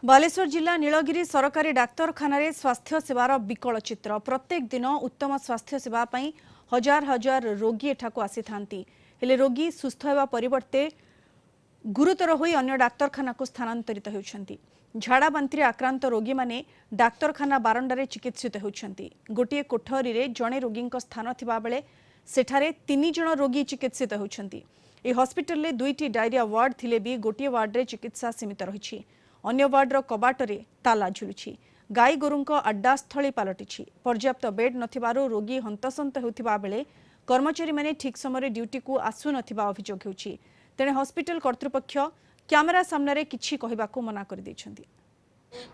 बालेश्वर जिला नीलगिरी सरकारी डाक्तरखाना स्वास्थ्य सेवार विकल चित्र। प्रत्येक दिन उत्तम स्वास्थ्य सेवा पई हजार हजार रोगी एठाकू आसी थांती। हेले रोगी सुस्थ होगा परिवर्ते गुरुतर होई अन्य डाक्तरखाना को स्थानांतरित होउछंती। झाड़ा बांतिर आक्रांत रोगी माने डाक्तरखाना बारंडारे चिकित्सित होउछंती। गोटिए कोठरी रे जणे रोगी स्थान थिबा बेले सेठारे 3 जण रोगी चिकित्सित होउछंती। ए हॉस्पिटल रे 2टी डायरिया वार्ड थिले भी गोटिए वार्ड रे चिकित्सा सीमित रहिछि। अन्य वार्डर कबाटरे ताला झुलुछि। गाई गोरुंक अड्डास्थली पलटिछि। पर्याप्त बेड नथिबारु रोगी हंतसंत हेउथिबा बेले कर्मचारी माने ठीक समय ड्यूटी को आसु नथिबा अभियोग हेउछि। तेणे हॉस्पिटल कर्तृपक्ष कैमेरा सामने किछि कहिबाकू मना कर दैछन्ति।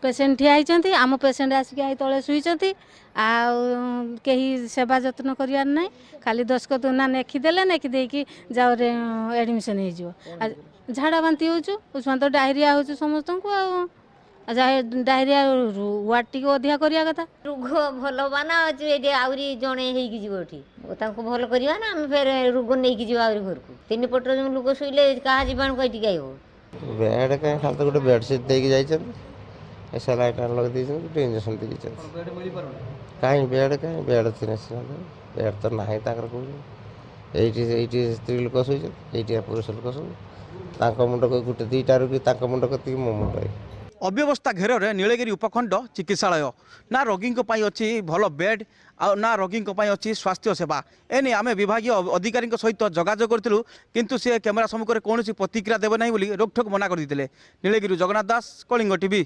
पेसेंट ठिया होती आम पेसेंट आसिक तले शुईचती कहीं सेवा जत्न करार ना खाली दस्खत ना नेखिदेले नेखिदेकी जाओ एडमिशन हो झाड़ा बांति हो तो डायरिया हो समस्त को डायरिया वार्ड टी अधिका करिया कथा रोग भल बाना आहरी जड़े हो भल करवा ना आम फेर रोग नहीं कि घर को 3 पट जो लोक शुले क्या जीवाणु कहीं टिका बेड कहीं खाली गोटे बेडसीट देके जाइए सलाइट लगे इंजेक्शन देके कहीं बेड बेड बेड तो ना ये स्त्री लोक शुई पुरुष लोक सब मुंड को गोटे 2टा रोगी मुंड कति मो मुंड अव्यवस्था घेर में नीलगिरी उपखंड चिकित्सालय ना रोगी अच्छी भल बेड ना रोगी अच्छी स्वास्थ्य सेवा एने आम विभाग अधिकारी सहित जोगाजोग करूँ किंतु सी कैमेरा सम्मुख में कौन प्रतिक्रिया देवे ना रोकठोक मना कर नीलगिरी जगन्नाथ दास कलिंग टीवी।